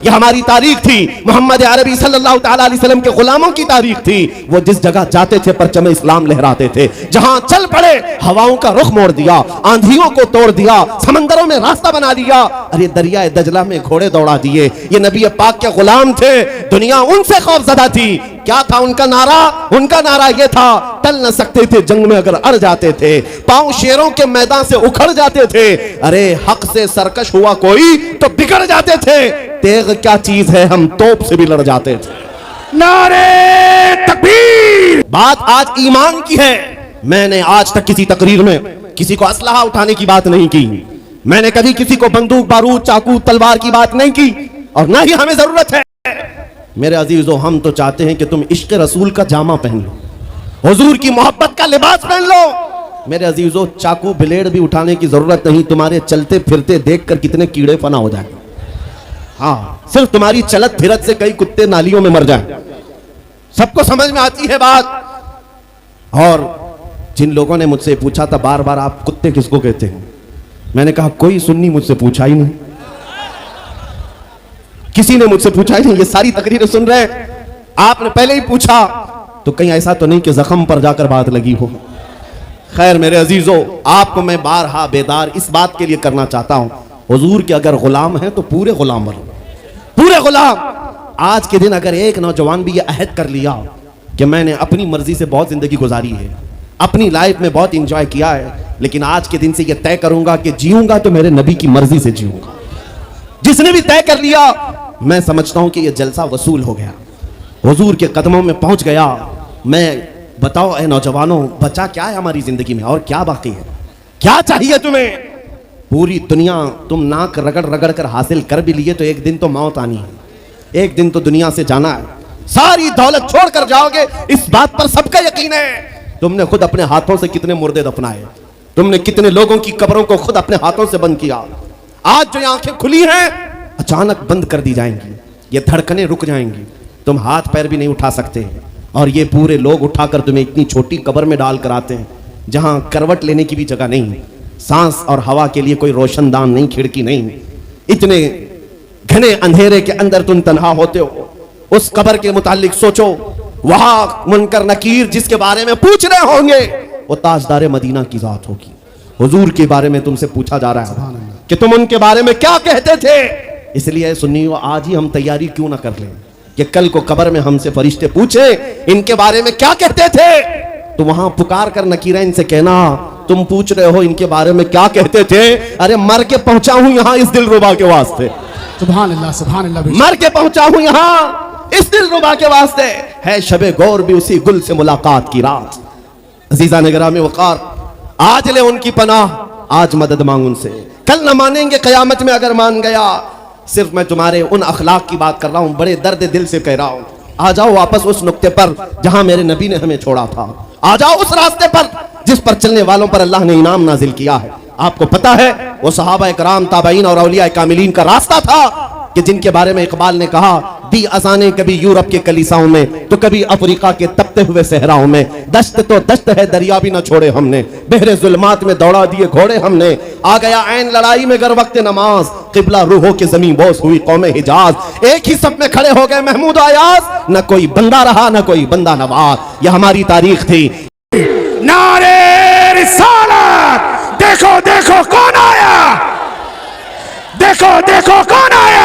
यह हमारी तारीख थी, मोहम्मद अरबी सल्लल्लाहु तआला अलैहि वसल्लम के गुलामों की तारीख थी। वो जिस जगह जाते थे परचम इस्लाम लहराते थे, जहां चल पड़े हवाओं का रुख मोड़ दिया, आंधियों को तोड़ दिया, समंदरों में रास्ता बना दिया, अरे दरिया दजला में घोड़े दौड़ा दिए। ये नबी पाक के गुलाम थे, दुनिया उनसे खौफजदा थी। क्या था उनका नारा? उनका नारा ये था, टल न सकते थे जंग में अगर अड़ जाते थे, पांव शेरों के मैदान से उखड़ जाते थे, अरे हक से सरकश हुआ कोई तो बिगड़ जाते थे, तेग क्या चीज है हम तोप से भी लड़ जाते थे। नारे तकबीर। बात आज ईमान की है। मैंने आज तक किसी तकरीर में किसी को असलहा उठाने की बात नहीं की, मैंने कभी किसी को बंदूक बारूद चाकू तलवार की बात नहीं की, और ना ही हमें जरूरत है। मेरे अजीजों, हम तो चाहते हैं कि तुम इश्क रसूल का जामा पहन लो, हुजूर की मोहब्बत का लिबास पहन लो। मेरे अजीजों, चाकू ब्लेड भी उठाने की जरूरत नहीं, तुम्हारे चलते फिरते देखकर कितने कीड़े फना हो जाए। हाँ, सिर्फ तुम्हारी चलत फिरत से कई कुत्ते नालियों में मर जाए। सबको समझ में आती है बात। और जिन लोगों ने मुझसे पूछा था बार बार, आप कुत्ते किसको कहते हैं, मैंने कहा कोई सुन्नी मुझसे पूछा ही नहीं, किसी ने मुझसे पूछा ही नहीं। ये सारी तकरीरें सुन रहे, आपने पहले ही पूछा, तो कहीं ऐसा तो नहीं कि जख्म पर जाकर बात लगी हो। खैर मेरे अजीजों, आपको मैं बारहा बेदार इस बात के लिए करना चाहता हूं, हुजूर के अगर गुलाम हैं तो पूरे गुलाम बनो, पूरे गुलाम। आज के दिन अगर एक नौजवान भी ये अहद कर लिया कि मैंने अपनी मर्जी से बहुत जिंदगी गुजारी है, अपनी लाइफ में बहुत इंजॉय किया है, लेकिन आज के दिन से ये तय करूंगा कि जीऊंगा तो मेरे नबी की मर्जी से जीऊंगा, जिसने भी तय कर लिया, मैं समझता हूं कि यह जलसा वसूल हो गया, हुजूर के कदमों में पहुंच गया। मैं बताओ ए नौजवानों, बचा क्या है हमारी जिंदगी में और क्या बाकी है? क्या चाहिए तुम्हें? पूरी दुनिया तुम नाक रगड़ रगड़ कर हासिल कर भी लिए तो एक दिन तो मौत आनी है, एक दिन तो दुनिया से जाना है, सारी दौलत छोड़ कर जाओगे, इस बात पर सबका यकीन है। तुमने खुद अपने हाथों से कितने मुर्दे दफनाए, तुमने कितने लोगों की कब्रों को खुद अपने हाथों से बंद किया। आज जो आंखें खुली हैं अचानक बंद कर दी जाएंगी, ये धड़कनें रुक जाएंगी, तुम हाथ पैर भी नहीं उठा सकते, और ये पूरे लोग उठाकर तुम्हें इतनी छोटी कब्र में डाल कर आते हैं जहां करवट लेने की भी जगह नहीं, सांस और हवा के लिए कोई रोशनदान नहीं, खिड़की नहीं, इतने घने अंधेरे के अंदर तुम तन्हा होते हो। उस कब्र के मुतालिक सोचो, वहां मुनकर नकीर जिसके बारे में पूछ रहे होंगे वो ताजदार मदीना की जात होगी। हुजूर के बारे में तुमसे पूछा जा रहा है कि तुम उनके बारे में क्या कहते थे। इसलिए सुन्नियों, आज ही हम तैयारी क्यों ना कर लें कि कल को कब्र में हमसे फरिश्ते पूछे इनके बारे में क्या कहते थे, तो वहां पुकार कर नकीरा इनसे कहना, तुम पूछ रहे हो इनके बारे में क्या कहते थे, अरे मर के पहुंचा हूं यहां इस दिलरुबा के वास्ते। सुभान अल्लाह, सुभान अल्लाह। मर के पहुंचा हूं यहां इस दिलरुबा के वास्ते। है शबे गौर भी उसी गुल से मुलाकात की रात। अजीजा निगरामी वकार, आज ले उनकी पनाह, आज मदद मांग उनसे, कल न मानेंगे कयामत में अगर मान गया। सिर्फ मैं तुम्हारे उन अखलाक की बात कर रहा हूं, बड़े दर्द दिल से कह रहा हूं। आ जाओ वापस उस नुक्ते पर जहां मेरे नबी ने हमें छोड़ा था, आ जाओ उस रास्ते पर जिस पर चलने वालों पर अल्लाह ने इनाम नाजिल किया है। आपको पता है वो सहाबा इकराम, ताबईन और औलिया कामिलीन का रास्ता था कि जिनके बारे में इकबाल ने कहा, दी अजाने कभी यूरोप के कलीसाओं में तो कभी अफ्रीका के तपते हुए सहराओं में, दश्त तो दश्त है दरिया भी न छोड़े हमने, बहरे जुल्मात में दौड़ा दिए घोड़े हमने, आ गया ऐन लड़ाई में गर वक्त नमाज, किबला रूहों के जमीन बोस हुई कौम हिजाज, एक ही सब में खड़े हो गए महमूद आयाज, न कोई बंदा रहा न कोई बंदा नवाज। यह हमारी तारीख थी। नारे रिसालत। देखो देखो कौन आया, देखो देखो कौन आया।